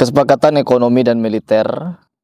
Kesepakatan ekonomi dan militer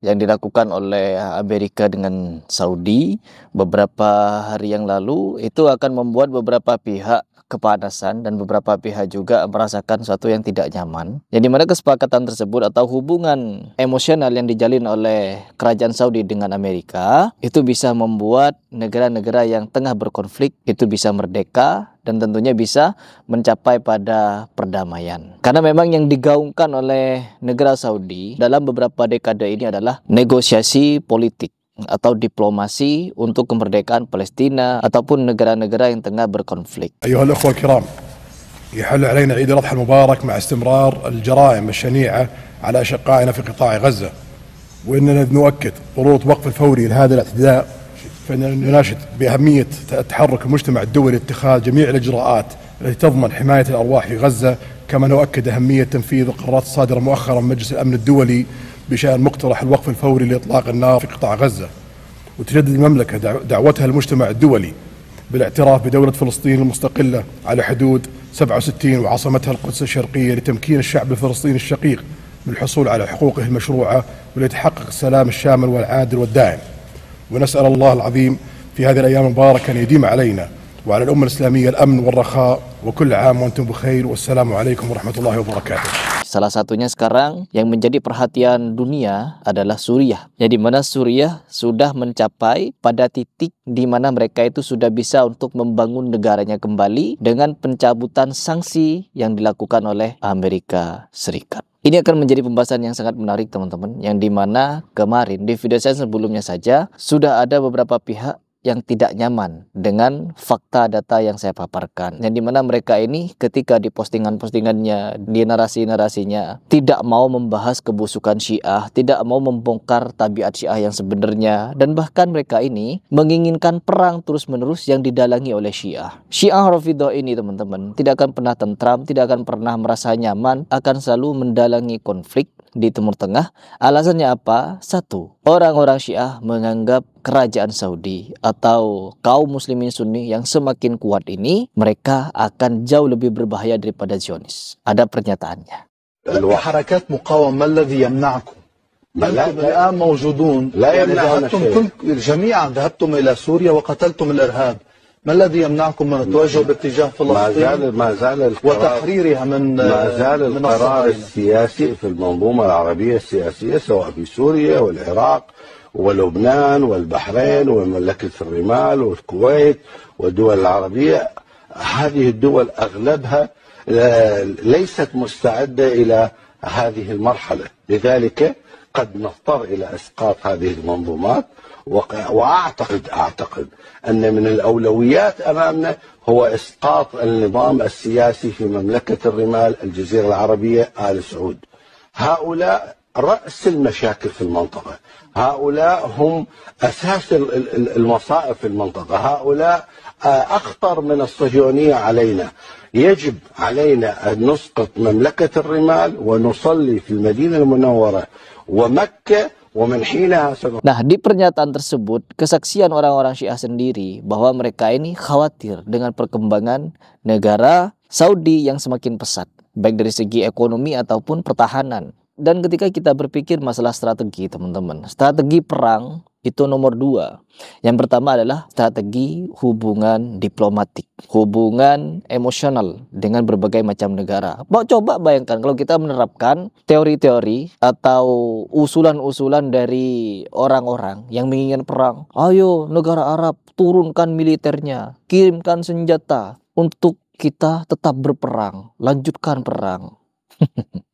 yang dilakukan oleh Amerika dengan Saudi beberapa hari yang lalu itu akan membuat beberapa pihak kepanasan dan beberapa pihak juga merasakan sesuatu yang tidak nyaman. Yang dimana kesepakatan tersebut atau hubungan emosional yang dijalin oleh kerajaan Saudi dengan Amerika itu bisa membuat negara-negara yang tengah berkonflik itu bisa merdeka dan tentunya bisa mencapai pada perdamaian. Karena memang yang digaungkan oleh negara Saudi dalam beberapa dekade ini adalah negosiasi politik atau diplomasi untuk kemerdekaan Palestina ataupun negara-negara yang tengah berkonflik. أيها الأخوة الكرام، يحل علينا عيد الأضحى المبارك مع استمرار الجرائم الشنيعة على أشقائنا في قطاع غزة، وإننا نؤكد ضرورة وقف الفوري لهذا الاعتداء، فإننا نناشد بأهمية تحرك المجتمع الدولي لاتخاذ جميع الإجراءات التي تضمن حماية الأرواح في غزة، كما نؤكد أهمية تنفيذ القرارات الصادرة مؤخرا من مجلس الأمن الدولي بشأن مقترح الوقف الفوري لإطلاق النار في قطاع غزة. وتجدد المملكة دعوتها للمجتمع الدولي بالاعتراف بدولة فلسطين المستقلة على حدود 67 وعاصمتها القدس الشرقية لتمكين الشعب الفلسطيني الشقيق من الحصول على حقوقه المشروعة وليتحقق السلام الشامل والعادل والدائم. ونسأل الله العظيم في هذه الأيام المباركة أن يديم علينا وعلى الأمة الإسلامية الأمن والرخاء، وكل عام وأنتم بخير، والسلام عليكم ورحمة الله وبركاته. Salah satunya sekarang yang menjadi perhatian dunia adalah Suriah. Jadi mana Suriah sudah mencapai pada titik di mana mereka itu sudah bisa untuk membangun negaranya kembali dengan pencabutan sanksi yang dilakukan oleh Amerika Serikat. Ini akan menjadi pembahasan yang sangat menarik teman-teman, yang dimana kemarin di video saya sebelumnya saja sudah ada beberapa pihak yang tidak nyaman dengan fakta data yang saya paparkan, yang dimana mereka ini ketika di postingan-postingannya, di narasi-narasinya tidak mau membahas kebusukan Syiah, tidak mau membongkar tabiat Syiah yang sebenarnya, dan bahkan mereka ini menginginkan perang terus-menerus yang didalangi oleh Syiah. Syiah Rafidhah ini teman-teman tidak akan pernah tentram, tidak akan pernah merasa nyaman, akan selalu mendalangi konflik di Timur Tengah. Alasannya apa? Satu, orang-orang Syiah menganggap kerajaan Saudi atau kaum muslimin Sunni yang semakin kuat ini mereka akan jauh lebih berbahaya daripada Zionis. Ada pernyataannya. حركات مقاومة ما الذي يمنعكم؟ أنتم الآن موجودون، جميعا ذهبتم إلى سوريا وقتلتم الإرهاب، ما الذي يمنعكم من التوجه باتجاه فلسطين وتحريرها من القرار السياسي في المنظومة العربية السياسية سواء في سوريا والعراق ولبنان والبحرين ومملكة الرمال والكويت والدول العربية. هذه الدول أغلبها ليست مستعدة إلى هذه المرحلة، لذلك قد نضطر إلى إسقاط هذه المنظومات. وأعتقد أن من الأولويات أمامنا هو إسقاط النظام السياسي في مملكة الرمال، الجزيرة العربية، آل سعود. هؤلاء رأس المشاكل في المنطقة، هؤلاء هم أساس المصائب في المنطقة، هؤلاء أخطر من الصهيونية علينا. يجب علينا أن نسقط مملكة الرمال ونصلي في المدينة المنورة ومكة. Nah, di pernyataan tersebut, kesaksian orang-orang Syiah sendiri bahwa mereka ini khawatir dengan perkembangan negara Saudi yang semakin pesat, baik dari segi ekonomi ataupun pertahanan. Dan ketika kita berpikir masalah strategi, teman-teman, strategi perang itu nomor 2. Yang pertama adalah strategi hubungan diplomatik, hubungan emosional dengan berbagai macam negara. Coba bayangkan kalau kita menerapkan teori-teori atau usulan-usulan dari orang-orang yang menginginkan perang. Ayo negara Arab turunkan militernya, kirimkan senjata untuk kita tetap berperang, lanjutkan perang.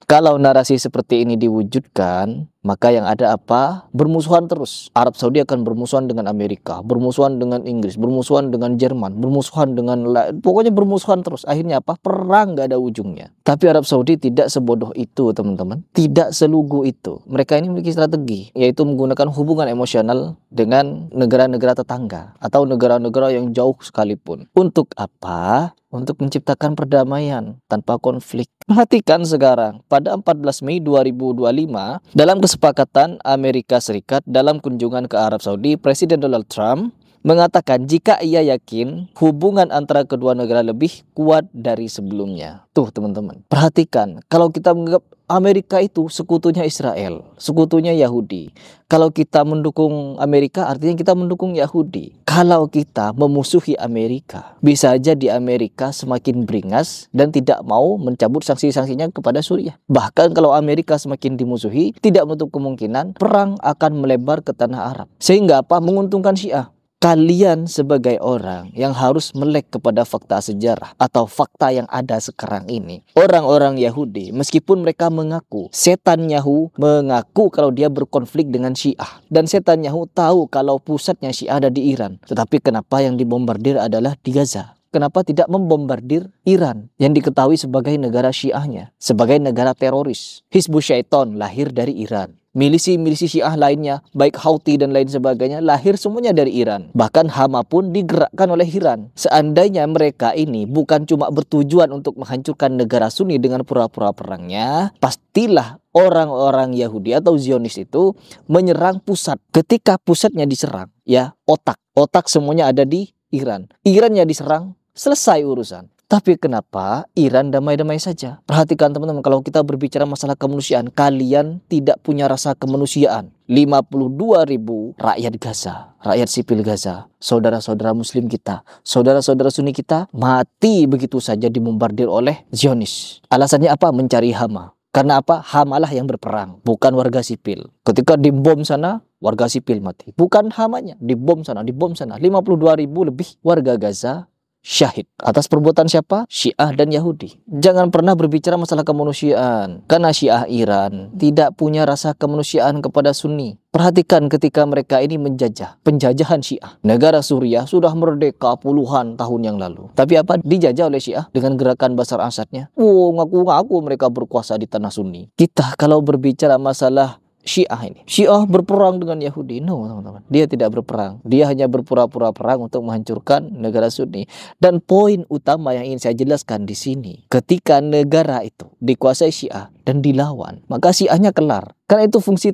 Kalau narasi seperti ini diwujudkan, maka yang ada apa? Bermusuhan terus. Arab Saudi akan bermusuhan dengan Amerika, bermusuhan dengan Inggris, bermusuhan dengan Jerman, bermusuhan dengan pokoknya bermusuhan terus. Akhirnya apa? Perang gak ada ujungnya. Tapi Arab Saudi tidak sebodoh itu, teman-teman. Tidak selugu itu. Mereka ini memiliki strategi, yaitu menggunakan hubungan emosional dengan negara-negara tetangga atau negara-negara yang jauh sekalipun. Untuk apa? Untuk menciptakan perdamaian tanpa konflik. Perhatikan sekarang, pada 14 Mei 2025, dalam kesepakatan Amerika Serikat dalam kunjungan ke Arab Saudi, Presiden Donald Trump mengatakan jika ia yakin hubungan antara kedua negara lebih kuat dari sebelumnya. Tuh teman-teman, perhatikan, kalau kita menganggap Amerika itu sekutunya Israel, sekutunya Yahudi. Kalau kita mendukung Amerika, artinya kita mendukung Yahudi. Kalau kita memusuhi Amerika, bisa aja di Amerika semakin beringas dan tidak mau mencabut sanksi-sanksinya kepada Suriah. Bahkan kalau Amerika semakin dimusuhi, tidak menutup kemungkinan perang akan melebar ke tanah Arab. Sehingga apa? Menguntungkan Syiah. Kalian sebagai orang yang harus melek kepada fakta sejarah atau fakta yang ada sekarang ini. Orang-orang Yahudi, meskipun mereka mengaku, setan Yahu mengaku kalau dia berkonflik dengan Syiah. Dan setan Yahu tahu kalau pusatnya Syiah ada di Iran. Tetapi kenapa yang dibombardir adalah di Gaza? Kenapa tidak membombardir Iran yang diketahui sebagai negara Syiahnya, sebagai negara teroris? Hizbus Syaiton lahir dari Iran. Milisi-milisi Syiah lainnya, baik Houthi dan lain sebagainya, lahir semuanya dari Iran. Bahkan Hama pun digerakkan oleh Iran. Seandainya mereka ini bukan cuma bertujuan untuk menghancurkan negara Sunni dengan pura-pura perangnya, pastilah orang-orang Yahudi atau Zionis itu menyerang pusat. Ketika pusatnya diserang, ya otak semuanya ada di Iran. Irannya diserang, selesai urusan. Tapi kenapa Iran damai-damai saja? Perhatikan teman-teman, kalau kita berbicara masalah kemanusiaan, kalian tidak punya rasa kemanusiaan. 52.000 rakyat Gaza, rakyat sipil Gaza, saudara-saudara muslim kita, saudara-saudara Sunni kita, mati begitu saja dibombardir oleh Zionis. Alasannya apa? Mencari Hama. Karena apa? Hamalah yang berperang, bukan warga sipil. Ketika dibom sana, warga sipil mati. Bukan Hamanya, dibom sana, dibom sana. 52.000 lebih warga Gaza syahid. Atas perbuatan siapa? Syiah dan Yahudi. Jangan pernah berbicara masalah kemanusiaan. Karena Syiah Iran tidak punya rasa kemanusiaan kepada Sunni. Perhatikan ketika mereka ini menjajah. Penjajahan Syiah. Negara Suriah sudah merdeka puluhan tahun yang lalu. Tapi apa? Dijajah oleh Syiah dengan gerakan Bashar Assadnya. Ngaku-ngaku mereka berkuasa di tanah Sunni. Kita kalau berbicara masalah Syiah ini, Syiah berperang dengan Yahudi. No, teman-teman. Dia tidak berperang. Dia hanya berpura-pura perang untuk menghancurkan negara Sunni. Dan poin utama yang ingin saya jelaskan di sini, ketika negara itu dikuasai Syiah dan dilawan, maka Syiahnya kelar. Karena itu fungsi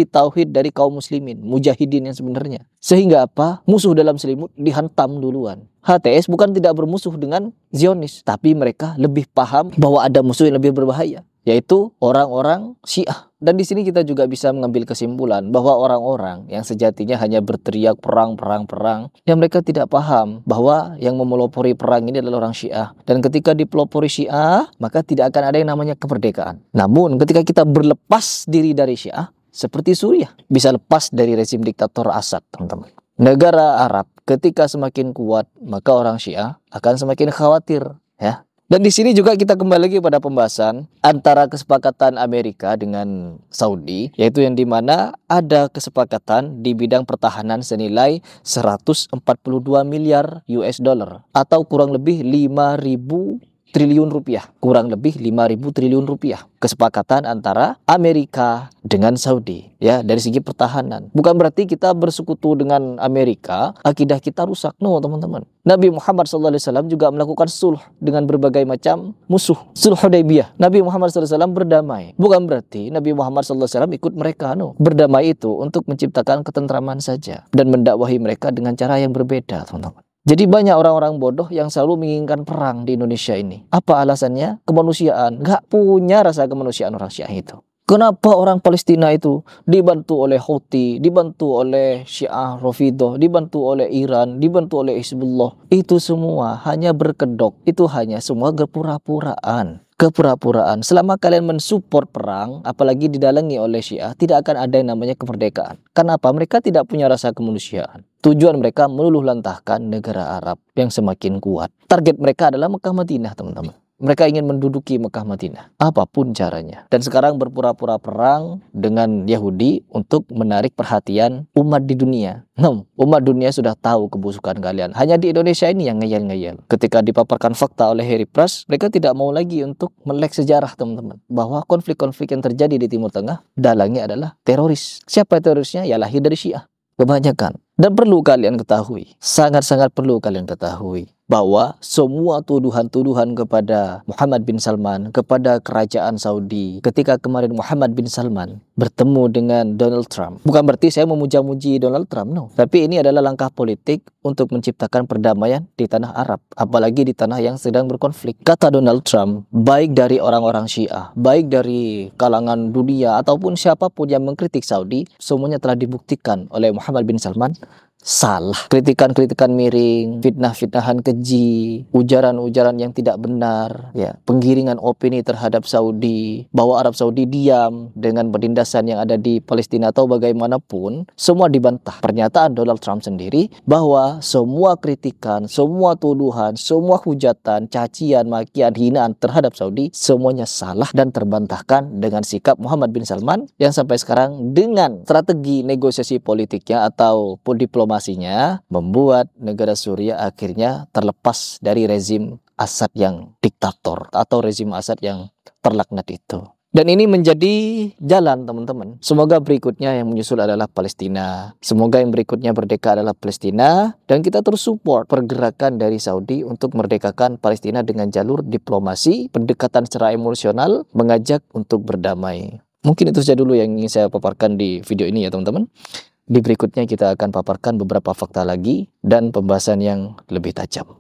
tauhid dari kaum muslimin, mujahidin yang sebenarnya. Sehingga apa? Musuh dalam selimut dihantam duluan. HTS bukan tidak bermusuh dengan Zionis, tapi mereka lebih paham bahwa ada musuh yang lebih berbahaya, yaitu orang-orang Syiah. Dan di sini kita juga bisa mengambil kesimpulan bahwa orang-orang yang sejatinya hanya berteriak perang, yang mereka tidak paham bahwa yang memelopori perang ini adalah orang Syiah. Dan ketika dipelopori Syiah, maka tidak akan ada yang namanya kemerdekaan. Namun ketika kita berlepas diri dari Syiah, seperti Suriah bisa lepas dari rezim diktator Assad, teman-teman. Negara Arab ketika semakin kuat, maka orang Syiah akan semakin khawatir, ya. Dan di sini juga kita kembali lagi pada pembahasan antara kesepakatan Amerika dengan Saudi, yaitu yang dimana ada kesepakatan di bidang pertahanan senilai 142 miliar US dollar atau kurang lebih 5.000 triliun rupiah, kurang lebih 5.000 triliun rupiah. Kesepakatan antara Amerika dengan Saudi, ya, dari segi pertahanan. Bukan berarti kita bersekutu dengan Amerika, akidah kita rusak. No, teman-teman. Nabi Muhammad SAW juga melakukan sulh dengan berbagai macam musuh. Sulh Hudaybiyah. Nabi Muhammad SAW berdamai. Bukan berarti Nabi Muhammad SAW ikut mereka. No. Berdamai itu untuk menciptakan ketentraman saja dan mendakwahi mereka dengan cara yang berbeda, teman-teman. Jadi banyak orang-orang bodoh yang selalu menginginkan perang di Indonesia ini. Apa alasannya? Kemanusiaan. Gak punya rasa kemanusiaan orang Syiah itu. Kenapa orang Palestina itu dibantu oleh Houthi, dibantu oleh Syiah Rafidhah, dibantu oleh Iran, dibantu oleh Hizbullah? Itu semua hanya berkedok. Itu hanya semua kepura-puraan. Kepura-puraan. Selama kalian mensupport perang, apalagi didalangi oleh Syiah, tidak akan ada yang namanya kemerdekaan. Kenapa? Mereka tidak punya rasa kemanusiaan. Tujuan mereka meluluh lantahkan negara Arab yang semakin kuat. Target mereka adalah Mekah Madinah, teman-teman. Mereka ingin menduduki Mekah Madinah, apapun caranya. Dan sekarang berpura-pura perang dengan Yahudi untuk menarik perhatian umat di dunia. Umat dunia sudah tahu kebusukan kalian. Hanya di Indonesia ini yang ngeyel-ngeyel. Ketika dipaparkan fakta oleh Harry Pras, mereka tidak mau lagi untuk melek sejarah, teman-teman. Bahwa konflik-konflik yang terjadi di Timur Tengah, dalangnya adalah teroris. Siapa terorisnya? Ya lahir dari Syiah. Kebanyakan. Dan perlu kalian ketahui, sangat-sangat perlu kalian ketahui, bahwa semua tuduhan-tuduhan kepada Muhammad bin Salman, kepada kerajaan Saudi, ketika kemarin Muhammad bin Salman bertemu dengan Donald Trump, bukan berarti saya memuja-muji Donald Trump, no. Tapi ini adalah langkah politik untuk menciptakan perdamaian di tanah Arab, apalagi di tanah yang sedang berkonflik. Kata Donald Trump, baik dari orang-orang Syiah, baik dari kalangan dunia, ataupun siapapun yang mengkritik Saudi, semuanya telah dibuktikan oleh Muhammad bin Salman salah. Kritikan-kritikan miring, fitnah-fitnahan keji, ujaran-ujaran yang tidak benar, ya, penggiringan opini terhadap Saudi, bahwa Arab Saudi diam dengan penindasan yang ada di Palestina atau bagaimanapun, semua dibantah. Pernyataan Donald Trump sendiri bahwa semua kritikan, semua tuduhan, semua hujatan, cacian, makian, hinaan terhadap Saudi, semuanya salah dan terbantahkan dengan sikap Muhammad bin Salman yang sampai sekarang dengan strategi negosiasi politiknya ataupun diplomasinya membuat negara Suriah akhirnya terlepas dari rezim Assad yang diktator atau rezim Assad yang terlaknat itu. Dan ini menjadi jalan, teman-teman. Semoga berikutnya yang menyusul adalah Palestina. Semoga yang berikutnya merdeka adalah Palestina. Dan kita terus support pergerakan dari Saudi untuk merdekakan Palestina dengan jalur diplomasi, pendekatan secara emosional, mengajak untuk berdamai. Mungkin itu saja dulu yang ingin saya paparkan di video ini ya, teman-teman. Di berikutnya kita akan paparkan beberapa fakta lagi dan pembahasan yang lebih tajam.